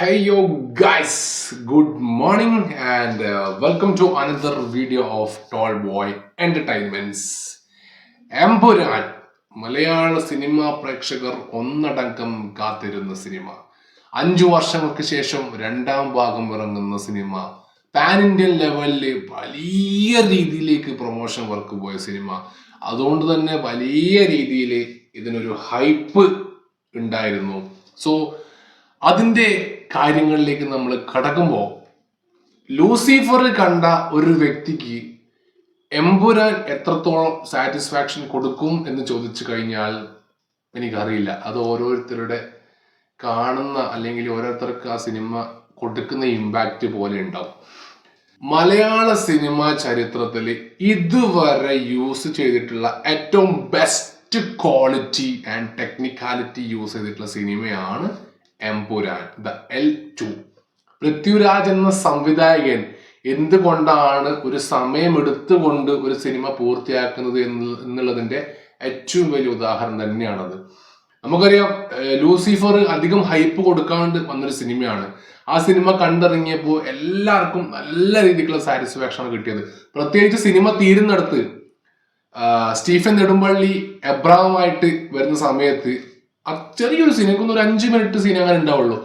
Hey yo guys, good morning and welcome to another video of Tall Boy Entertainments. Empuraan Malayala cinema പ്രേക്ഷകർ ഒന്നടങ്കം കാത്തിരുന്ന cinema. 5 വർഷങ്ങൾക്ക് ശേഷം രണ്ടാം ഭാഗം ഇറങ്ങുന്ന സിനിമ. പാൻ ഇന്ത്യൻ ലെവലിൽ വലിയ രീതിയിലേക്ക് പ്രൊമോഷൻ വർക്ക് പോയ സിനിമ. അതുകൊണ്ട് തന്നെ വലിയ രീതിയിൽ ഇതിനൊരു ഹൈപ്പ് ഉണ്ടായിരുന്നു. സോ അതിൻ്റെ കാര്യങ്ങളിലേക്ക് നമ്മൾ കടക്കുമ്പോൾ ലൂസിഫർ കണ്ട ഒരു വ്യക്തിക്ക് എമ്പുരാൻ എത്രത്തോളം സാറ്റിസ്ഫാക്ഷൻ കൊടുക്കും എന്ന് ചോദിച്ചു കഴിഞ്ഞാൽ എനിക്കറിയില്ല. അത് ഓരോരുത്തരുടെ കാണുന്ന അല്ലെങ്കിൽ ഓരോരുത്തർക്ക് ആ സിനിമ കൊടുക്കുന്ന ഇമ്പാക്റ്റ് പോലെ ഉണ്ടാവും. മലയാള സിനിമാ ചരിത്രത്തിൽ ഇതുവരെ യൂസ് ചെയ്തിട്ടുള്ള ഏറ്റവും best quality and technicality use ചെയ്തിട്ടുള്ള സിനിമയാണ് എമ്പുരാൻ ദ L2. പൃഥ്വിരാജ് എന്ന സംവിധായകൻ എന്തുകൊണ്ടാണ് ഒരു സമയമെടുത്തുകൊണ്ട് ഒരു സിനിമ പൂർത്തിയാക്കുന്നത് എന്നുള്ളതിന്റെ ഏറ്റവും വലിയ ഉദാഹരണം തന്നെയാണത്. നമുക്കറിയാം, ലൂസിഫർ അധികം ഹൈപ്പ് കൊടുക്കാണ്ട് വന്നൊരു സിനിമയാണ്. ആ സിനിമ കണ്ടിറങ്ങിയപ്പോൾ എല്ലാവർക്കും നല്ല രീതിക്കുള്ള സാറ്റിസ്ഫാക്ഷൻ ആണ് കിട്ടിയത്. പ്രത്യേകിച്ച് സിനിമ തീരുന്നിടത്ത് സ്റ്റീഫൻ നെടുമ്പള്ളി എബ്രഹാമായിട്ട് വരുന്ന സമയത്ത് ചെറിയൊരു സീൻ, എനിക്കൊന്ന് ഒരു 5 മിനിറ്റ് സീൻ അങ്ങനെ ഉണ്ടാവുള്ളൂ.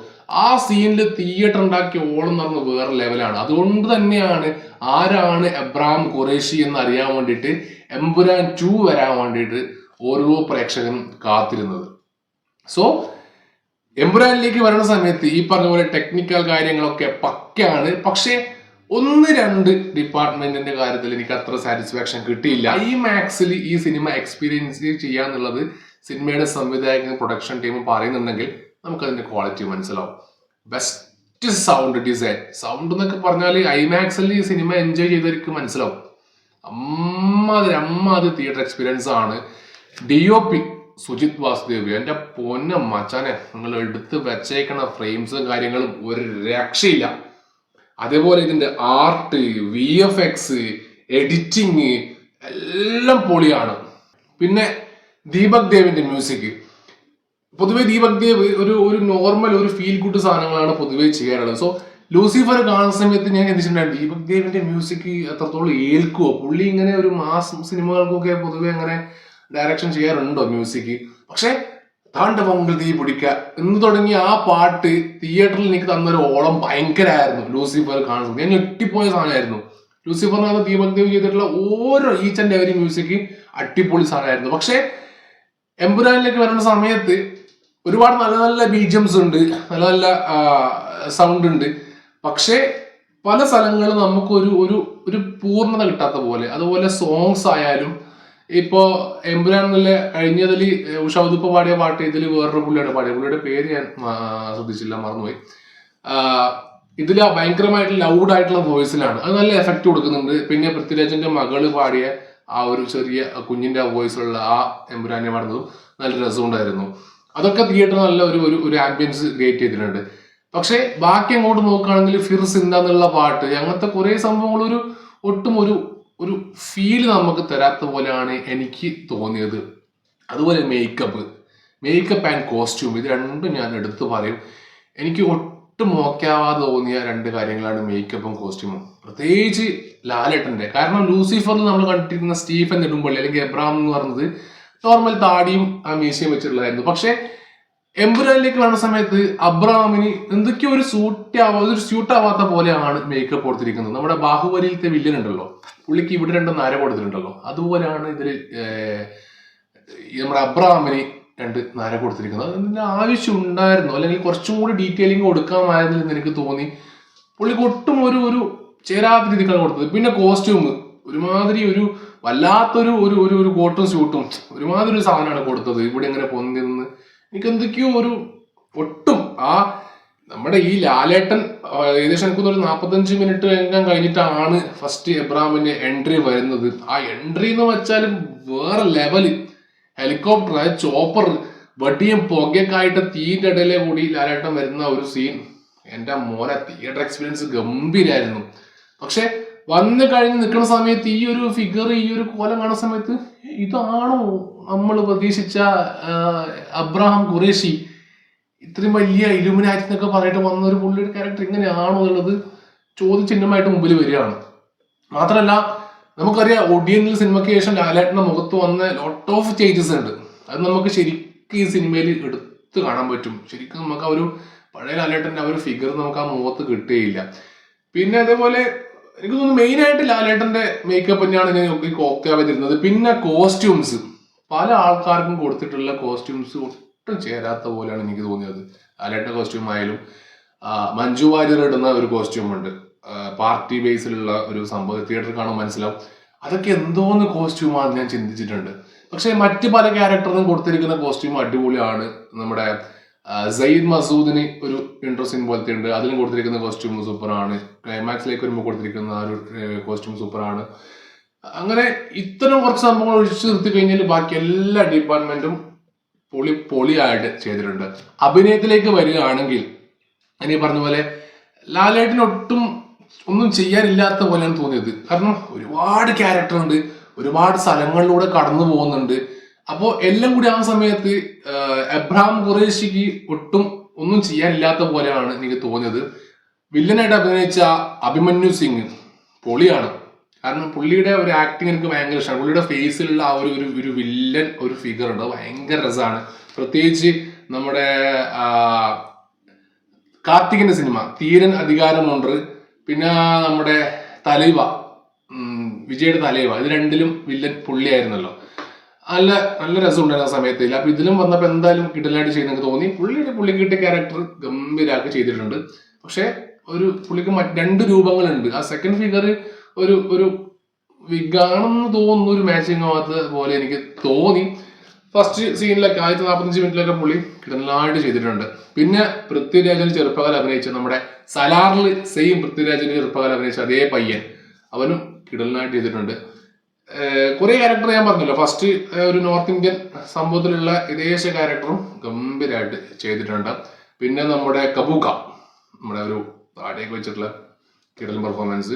ആ സീനിൽ തിയേറ്റർ ഉണ്ടാക്കിയ ഓളം നടന്ന് വേറെ ലെവലാണ്. അതുകൊണ്ട് തന്നെയാണ് ആരാണ് എബ്രഹാം ഖുറേഷി എന്ന് അറിയാൻ വേണ്ടിയിട്ട് എമ്പുരാൻ 2 വരാൻ വേണ്ടിയിട്ട് ഓരോ പ്രേക്ഷകനും കാത്തിരുന്നത്. സോ എമ്പുരാനിലേക്ക് വരുന്ന സമയത്ത് ഈ പറഞ്ഞ പോലെ ടെക്നിക്കൽ കാര്യങ്ങളൊക്കെ പക്കയാണ്. പക്ഷേ 1-2 ഡിപ്പാർട്ട്മെന്റിന്റെ കാര്യത്തിൽ എനിക്ക് അത്ര സാറ്റിസ്ഫാക്ഷൻ കിട്ടിയില്ല. IMAX-ൽ ഈ സിനിമ എക്സ്പീരിയൻസ് ചെയ്യാന്നുള്ളത് സിനിമയുടെ സംവിധായകൻ പ്രൊഡക്ഷൻ ടീം പറയുന്നുണ്ടെങ്കിൽ നമുക്കതിന്റെ ക്വാളിറ്റി മനസ്സിലാവും. ബെസ്റ്റ് സൗണ്ട് ഡിസൈൻ, സൗണ്ട് എന്നൊക്കെ പറഞ്ഞാൽ IMAX-ൽ ഈ സിനിമ എൻജോയ് ചെയ്തവർക്ക് മനസ്സിലാവും. അമ്മാതിരി തിയേറ്റർ എക്സ്പീരിയൻസ് ആണ്. DOP സുജിത് വാസുദേവ്, എന്റെ പൊന്ന മച്ചാനെ, നിങ്ങൾ എടുത്ത് വെച്ചേക്കണ ഫ്രെയിംസും കാര്യങ്ങളും ഒരു രക്ഷയില്ല. അതേപോലെ ഇതിന്റെ ആർട്ട്, VFX, എഡിറ്റിങ് എല്ലാം പൊളിയാണ്. പിന്നെ ദീപക് ദേവിന്റെ മ്യൂസിക്, പൊതുവെ ദീപക് ദേവ് ഒരു നോർമൽ ഒരു ഫീൽ ഗുഡ് സാധനങ്ങളാണ് പൊതുവെ ചെയ്യാറുള്ളത്. സോ ലൂസിഫർ കാണുന്ന സമയത്ത് ഞാൻ ചിന്തിച്ചിട്ടുണ്ടായിരുന്നു, ദീപക് ദേവിന്റെ മ്യൂസിക് എത്രത്തോളം ഏൽക്കുവോ. പുള്ളി ഇങ്ങനെ ഒരു മാസ് സിനിമകൾക്കൊക്കെ പൊതുവെ അങ്ങനെ ഡയറക്ഷൻ ചെയ്യാറുണ്ടോ മ്യൂസിക്. പക്ഷെ താണ്ഡവങ്ങൾ തീ പിടിക്കുക എന്ന് തുടങ്ങിയ ആ പാട്ട് തിയേറ്ററിൽ എനിക്ക് തന്നൊരു ഓളം ഭയങ്കരമായിരുന്നു. ലൂസിഫർ കാണുന്നത് ഞാൻ ഞെട്ടിപ്പോയ സാധനമായിരുന്നു. ലൂസിഫറിനകത്ത് ദീപക് ദേവ് ചെയ്തിട്ടുള്ള ഓരോ ഈച്ച് ആൻഡ് എവരി മ്യൂസിക് അടിപൊളി സാധനമായിരുന്നു. പക്ഷെ എമ്പുരാനിലേക്ക് വരുന്ന സമയത്ത് ഒരുപാട് നല്ല നല്ല BGMs ഉണ്ട്, നല്ല നല്ല സൗണ്ട് ഉണ്ട്. പക്ഷെ പല സ്ഥലങ്ങളും നമുക്ക് ഒരു പൂർണ്ണത കിട്ടാത്ത പോലെ. അതുപോലെ സോങ്സ് ആയാലും ഇപ്പോ എമ്പുരാൻ എന്നുള്ള കഴിഞ്ഞതിൽ ഉഷാദുപ്പ പാടിയ പാട്ട് ഇതിൽ വേറൊരു പുള്ളിയുടെ പേര് ഞാൻ ശ്രദ്ധിച്ചില്ല, മറന്നുപോയി. ഇതിൽ ഭയങ്കരമായിട്ട് ലൗഡ് ആയിട്ടുള്ള വോയിസിലാണ്, അത് നല്ല എഫക്റ്റ് കൊടുക്കുന്നുണ്ട്. പിന്നെ പൃഥ്വിരാജിന്റെ മകള് പാടിയ ആ ഒരു ചെറിയ കുഞ്ഞിന്റെ വോയിസിലുള്ള ആ എമ്പുരാനെ പാടുന്നതും നല്ല രസമുണ്ടായിരുന്നു. അതൊക്കെ തിയേറ്റർ നല്ല ഒരു ആംബിയൻസ് ക്രിയേറ്റ് ചെയ്തിട്ടുണ്ട്. പക്ഷെ ബാക്കി അങ്ങോട്ട് നോക്കുകയാണെങ്കിൽ ഫിർ സിന്ദ എന്നുള്ള പാട്ട്, അങ്ങനത്തെ കുറെ സംഭവങ്ങൾ ഒട്ടും ഒരു ഫീല് നമുക്ക് തരാത്ത പോലെയാണ് എനിക്ക് തോന്നിയത്. അതുപോലെ മേക്കപ്പ് ആൻഡ് കോസ്റ്റ്യൂം, ഇത് രണ്ടും ഞാൻ എടുത്തു പറയും. എനിക്ക് ഒട്ടും മോക്കാവാതെ തോന്നിയ 2 കാര്യങ്ങളാണ് മേക്കപ്പും കോസ്റ്റ്യൂമും. പ്രത്യേകിച്ച് ലാലേട്ടന്റെ. കാരണം ലൂസിഫറിൽ നമ്മൾ കണ്ടിരിക്കുന്ന സ്റ്റീഫൻ നെടുമ്പള്ളി അല്ലെങ്കിൽ എബ്രഹാം എന്ന് പറയുന്നത് നോർമൽ താടിയും ആ മീശയും വെച്ചിട്ടുള്ളതായിരുന്നു. പക്ഷെ എമ്പുരാനിലേക്ക് വരുന്ന സമയത്ത് അബ്രഹാമിന് എന്തൊക്കെയോ ഒരു സ്യൂട്ട് ആവാത്ത പോലെയാണ് മേക്കപ്പ് കൊടുത്തിരിക്കുന്നത്. നമ്മുടെ ബാഹുബലിയിലത്തെ വില്ലൻ ഉണ്ടല്ലോ, പുള്ളിക്ക് ഇവിടെ 2 നര കൊടുത്തിട്ടുണ്ടല്ലോ, അതുപോലെയാണ് ഇതിൽ നമ്മുടെ അബ്രഹാമിന് 2 നര കൊടുത്തിരിക്കുന്നത്. അതിന്റെ ആവശ്യം ഉണ്ടായിരുന്നു, അല്ലെങ്കിൽ കുറച്ചും കൂടി ഡീറ്റെയിലിംഗ് കൊടുക്കാമായിരുന്നു എന്ന് എനിക്ക് തോന്നി. പുള്ളിക്ക് ഒട്ടും ഒരു ചേരാത്ത രീതിക്കാണ് കൊടുത്തത്. പിന്നെ കോസ്റ്റ്യൂം ഒരുമാതിരി വല്ലാത്തൊരു ഒരു കോട്ടും സ്യൂട്ടും ഒരുമാതിരി ഒരു സാധനമാണ് കൊടുത്തത്. ഇവിടെ ഇങ്ങനെ പൊന്തി നിന്ന് എനിക്ക് എന്തൊക്കെയോ ഒട്ടും നമ്മുടെ ഈ ലാലേട്ടൻ ഏകദേശം എനിക്കൊന്നൊരു 45 മിനിറ്റ് കഴിഞ്ഞിട്ടാണ് ഫസ്റ്റ് എബ്രഹാമിന്റെ എൻട്രി വരുന്നത്. ആ എൻട്രി എന്ന് വെച്ചാൽ വേറെ ലെവല്. ഹെലികോപ്റ്റർ, ചോപ്പർ, വടിയും പുകയൊക്കെ ആയിട്ട് തീന്റെ ഇടയിലെ കൂടി ലാലേട്ടൻ വരുന്ന ഒരു സീൻ, എന്റെ മോനെ തിയേറ്റർ എക്സ്പീരിയൻസ് ഗംഭീരായിരുന്നു. പക്ഷെ വന്നു കഴിഞ്ഞ് നിൽക്കുന്ന സമയത്ത് ഈ ഒരു ഫിഗർ, ഈ ഒരു കോലം കാണുന്ന സമയത്ത് ഇതാണോ നമ്മൾ പ്രതീക്ഷിച്ച അബ്രഹാം ഖുറേഷി? ഇത്രയും വലിയ ഇലുമിനാറ്റി എന്നൊക്കെ പറഞ്ഞിട്ട് വന്ന ഒരു പുള്ളിയുടെ ക്യാരക്ടർ ഇങ്ങനെയാണോ എന്നുള്ളത് ചോദ്യചിഹ്നമായിട്ട് മുമ്പിൽ വരികയാണ്. മാത്രമല്ല നമുക്കറിയാം ഒടിയനിൽ സിനിമയ്ക്ക് ശേഷം ലാലേട്ടന്റെ മുഖത്ത് വന്ന ലോട്ട് ഓഫ് ചേഞ്ചസ് ഉണ്ട്. അത് നമുക്ക് ശരിക്കും ഈ സിനിമയിൽ എടുത്ത് കാണാൻ പറ്റും. ശരിക്കും നമുക്ക് ആ ഒരു പഴയ ലാലേട്ടന്റെ ആ ഒരു ഫിഗർ നമുക്ക് ആ മുഖത്ത് കിട്ടുകയില്ല. പിന്നെ അതേപോലെ എനിക്ക് തോന്നുന്നു മെയിനായിട്ട് ലാലേട്ടന്റെ മേക്കപ്പ് തന്നെയാണ് ഞാൻ ഓക്കെ ആവാതിരുന്നത്. പിന്നെ കോസ്റ്റ്യൂംസ്, പല ആൾക്കാർക്കും കൊടുത്തിട്ടുള്ള കോസ്റ്റ്യൂംസ് ഒട്ടും ചേരാത്ത പോലെയാണ് എനിക്ക് തോന്നിയത്. ലാലേട്ടന്റെ കോസ്റ്റ്യൂം ആയാലും മഞ്ജു വാര്യർ ഇടുന്ന ഒരു കോസ്റ്റ്യൂം ഉണ്ട്, പാർട്ടി ബേസിലുള്ള ഒരു സംഭവം, തിയേറ്ററിൽ കാണുമ്പോൾ മനസ്സിലാവും അതൊക്കെ എന്തോന്ന് കോസ്റ്റ്യൂമാണെന്ന് ഞാൻ ചിന്തിച്ചിട്ടുണ്ട്. പക്ഷെ മറ്റ് പല ക്യാരക്ടറിനും കൊടുത്തിരിക്കുന്ന കോസ്റ്റ്യൂം അടിപൊളിയാണ്. നമ്മുടെ സയ്യിദ് മസൂദിന് ഒരു ഇൻട്രോ സീൻ പോലത്തെ ഉണ്ട്, അതിലും കൊടുത്തിരിക്കുന്ന കോസ്റ്റ്യൂം സൂപ്പറാണ്. ക്ലൈമാക്സിലേക്ക് വരുമ്പോൾ കൊടുത്തിരിക്കുന്ന ആ ഒരു കോസ്റ്റ്യൂം സൂപ്പറാണ്. അങ്ങനെ ഇത്തരം കുറച്ച് സംഭവങ്ങൾ ഒഴിച്ചു നിർത്തി കഴിഞ്ഞാൽ ബാക്കി എല്ലാ ഡിപ്പാർട്ട്മെന്റും പൊളിയായിട്ട് ചെയ്തിട്ടുണ്ട്. അഭിനയത്തിലേക്ക് വരികയാണെങ്കിൽ ഇനി പറഞ്ഞ പോലെ ലാലേട്ടന് ഒട്ടും ഒന്നും ചെയ്യാനില്ലാത്ത പോലെയാണ് തോന്നിയത്. കാരണം ഒരുപാട് ക്യാരക്ടർ ഉണ്ട്, ഒരുപാട് സ്ഥലങ്ങളിലൂടെ കടന്നു പോകുന്നുണ്ട്. അപ്പോൾ എല്ലാം കൂടി ആ സമയത്ത് എബ്രഹാം ഖുറേഷിക്ക് ഒട്ടും ഒന്നും ചെയ്യാനില്ലാത്ത പോലെയാണ് എനിക്ക് തോന്നിയത്. വില്ലനായിട്ട് അഭിനയിച്ച അഭിമന്യു സിംഗ് പൊളിയാണ്. കാരണം പുള്ളിയുടെ ഒരു ആക്ടിങ് എനിക്ക് ഭയങ്കര ഇഷ്ടമാണ്. പുള്ളിയുടെ ഫേസിലുള്ള ആ ഒരു വില്ലൻ ഒരു ഫിഗർ ഉണ്ട്, ഭയങ്കര രസമാണ്. പ്രത്യേകിച്ച് നമ്മുടെ കാർത്തികിന്റെ സിനിമ തീരൻ അധികാരമുണ്ട്, പിന്നെ നമ്മുടെ തലൈവ, വിജയുടെ തലൈവ, ഇത് രണ്ടിലും വില്ലൻ പുള്ളിയായിരുന്നല്ലോ. നല്ല നല്ല രസമുണ്ടായിരുന്നു ആ സമയത്ത്. അപ്പൊ ഇതിലും വന്നപ്പോൾ എന്തായാലും കിടലായിട്ട് ചെയ്യുന്നെങ്കിൽ തോന്നി. പുള്ളിക്ക് കിട്ടിയ ക്യാരക്ടർ ഗംഭീരാക്കി ചെയ്തിട്ടുണ്ട്. പക്ഷെ പുള്ളിക്ക് രണ്ട് രൂപങ്ങളുണ്ട്. ആ സെക്കൻഡ് ഫിഗർ ഒരു വിഗാണെന്ന് തോന്നുന്നു, ഒരു മാച്ചിങ് ആവാത്ത പോലെ എനിക്ക് തോന്നി. ഫസ്റ്റ് സീനിലൊക്കെ 45 മിനിറ്റിലൊക്കെ പുള്ളി കിടലായിട്ട് ചെയ്തിട്ടുണ്ട്. പിന്നെ പൃഥ്വിരാജിന് ചെറുപ്പകാലം അഭിനയിച്ച നമ്മുടെ സലാറിൽ സെയിം പൃഥ്വിരാജിന് ചെറുപ്പകാലം അഭിനയിച്ച അതേ പയ്യൻ, അവനും കിടലായിട്ട് ചെയ്തിട്ടുണ്ട്. കുറെ ക്യാരക്ടർ ഞാൻ പറഞ്ഞല്ലോ, ഫസ്റ്റ് ഒരു നോർത്ത് ഇന്ത്യൻ സംഭവത്തിലുള്ള വിദേശ ക്യാരക്ടറും ഗംഭീരമായിട്ട് ചെയ്തിട്ടുണ്ട്. പിന്നെ നമ്മുടെ കബൂക്ക, നമ്മുടെ ഒരു താടിയൊക്കെ വെച്ചിട്ടുള്ള കിടലൻ പെർഫോമൻസ്,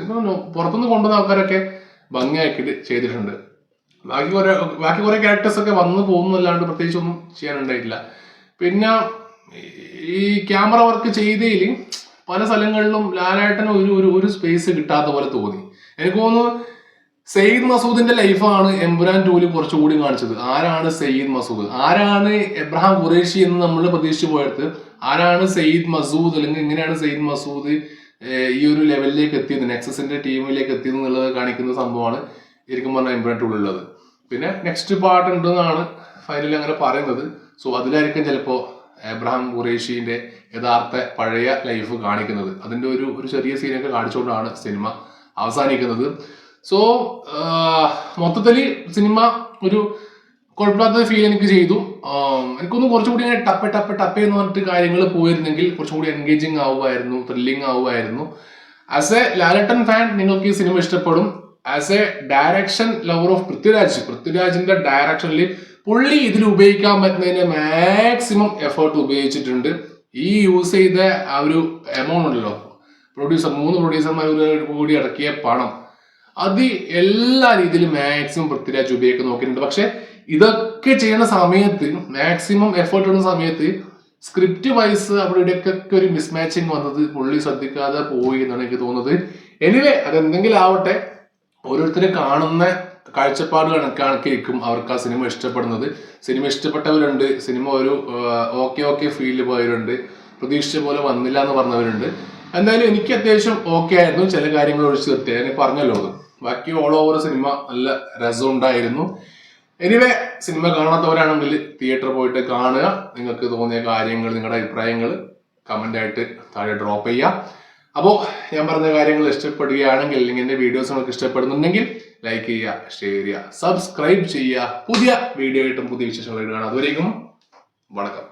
പുറത്തുനിന്ന് കൊണ്ടുവന്ന ആൾക്കാരൊക്കെ ഭംഗിയാക്കിയിട്ട് ചെയ്തിട്ടുണ്ട്. ബാക്കി കുറെ ക്യാരക്ടേഴ്സ് ഒക്കെ വന്നു പോകുന്നല്ലാണ്ട് പ്രത്യേകിച്ച് ഒന്നും ചെയ്യാനുണ്ടായിട്ടില്ല. പിന്നെ ഈ ക്യാമറ വർക്ക് ചെയ്തതിൽ പല സ്ഥലങ്ങളിലും ലാലേട്ടന് ഒരു സ്പേസ് കിട്ടാത്ത പോലെ തോന്നി. എനിക്ക് തോന്നുന്നു സയ്യിദ് മസൂദിന്റെ ലൈഫാണ് എമ്പുരാൻ 2 കുറച്ചുകൂടി കാണിച്ചത്. ആരാണ് സയ്യിദ് മസൂദ്, ആരാണ് എബ്രഹാം ഖുറേഷി എന്ന് നമ്മൾ പ്രതീക്ഷിച്ചു പോയത്, ആരാണ് സയ്യിദ് മസൂദ്, അല്ലെങ്കിൽ എങ്ങനെയാണ് സയ്യിദ് മസൂദ് ഈ ഒരു ലെവലിലേക്ക് എത്തിയത്, നെക്സസിന്റെ ടീമിലേക്ക് എത്തിയത് എന്നുള്ളത് കാണിക്കുന്ന സംഭവമാണ് ശരിക്കും പറഞ്ഞാൽ എമ്പുരാൻ 2 ഉള്ളത്. പിന്നെ നെക്സ്റ്റ് പാർട്ട് ഉണ്ടെന്നാണ് ഫൈനലി അങ്ങനെ പറയുന്നത്. സോ അതിലായിരിക്കും ചിലപ്പോൾ എബ്രഹാം ഖുറേഷിന്റെ യഥാർത്ഥ പഴയ ലൈഫ് കാണിക്കുന്നത്. അതിന്റെ ഒരു ചെറിയ സീനൊക്കെ കാണിച്ചുകൊണ്ടാണ് സിനിമ അവസാനിക്കുന്നത്. സോ മൊത്തത്തില് സിനിമ ഒരു കുഴപ്പമില്ലാത്ത ഫീൽ എനിക്ക് ചെയ്തു. എനിക്കൊന്നും കുറച്ചുകൂടി ടപ്പ് എന്ന് പറഞ്ഞിട്ട് കാര്യങ്ങൾ പോയിരുന്നെങ്കിൽ കുറച്ചുകൂടി എൻഗേജിങ് ആവുമായിരുന്നു, ത്രില്ലിംഗ് ആവുമായിരുന്നു. ആസ് എ ലാലേട്ടൻ ഫാൻ നിങ്ങൾക്ക് ഈ സിനിമ ഇഷ്ടപ്പെടും. As a direction lover of പൃഥ്വിരാജിന്റെ ഡയറക്ഷനിൽ പുള്ളി ഇതിൽ ഉപയോഗിക്കാൻ പറ്റുന്നതിന്റെ മാക്സിമം എഫേർട്ട് ഉപയോഗിച്ചിട്ടുണ്ട്. ഈ യൂസ് ചെയ്ത ആ ഒരു എമൗണ്ട് ഉണ്ടല്ലോ, 3 പ്രൊഡ്യൂസർമാർ കൂടി ഇറക്കിയ പണം, അത് എല്ലാ രീതിയിലും മാക്സിമം പൃഥ്വിരാജ് ഉപയോഗിക്കാൻ നോക്കിയിട്ടുണ്ട്. പക്ഷെ ഇതൊക്കെ ചെയ്യുന്ന സമയത്ത്, മാക്സിമം എഫേർട്ട് ഇടുന്ന സമയത്ത് സ്ക്രിപ്റ്റ് വൈസ് അവിടെ ഇവിടെയൊക്കെ ഒരു മിസ്മാച്ചിങ് വന്നത് പുള്ളി ശ്രദ്ധിക്കാതെ പോയി എന്നാണ് എനിക്ക് തോന്നുന്നത്. എനിവേ അതെന്തെങ്കിലും ആവട്ടെ, ഓരോരുത്തരും കാണുന്ന കാഴ്ചപ്പാട് കണക്കിരിക്കും അവർക്ക് ആ സിനിമ ഇഷ്ടപ്പെടുന്നത്. സിനിമ ഇഷ്ടപ്പെട്ടവരുണ്ട്, സിനിമ ഒരു ഓക്കെ ഫീൽ പോയവരുണ്ട്, പ്രതീക്ഷിച്ച പോലെ വന്നില്ല എന്ന് പറഞ്ഞവരുണ്ട്. എന്തായാലും എനിക്ക് അത്യാവശ്യം ഓക്കെ ആയിരുന്നു. ചില കാര്യങ്ങൾ ഒഴിച്ചു നിർത്തി ഞാൻ പറഞ്ഞല്ലോ, അത് ബാക്കി ഓൾ ഓവർ സിനിമ നല്ല രസമുണ്ടായിരുന്നു. എനിവേ സിനിമ കാണാത്തവരാണെങ്കിൽ തിയേറ്ററിൽ പോയിട്ട് കാണുക. നിങ്ങൾക്ക് തോന്നിയ കാര്യങ്ങൾ, നിങ്ങളുടെ അഭിപ്രായങ്ങൾ കമന്റ് ആയിട്ട് താഴെ ഡ്രോപ്പ് ചെയ്യുക. അപ്പോൾ ഞാൻ പറഞ്ഞ കാര്യങ്ങൾ ഇഷ്ടപ്പെടുകയാണെങ്കിൽ, അല്ലെങ്കിൽ എൻ്റെ വീഡിയോസ് നിങ്ങൾക്ക് ഇഷ്ടപ്പെടുന്നുണ്ടെങ്കിൽ ലൈക്ക് ചെയ്യുക, ഷെയർ ചെയ്യുക, സബ്സ്ക്രൈബ് ചെയ്യുക. പുതിയ വീഡിയോ ആയിട്ടും പുതിയ വിശേഷങ്ങളായിട്ട് കാണാം. അതുവരേക്കും വണക്കം.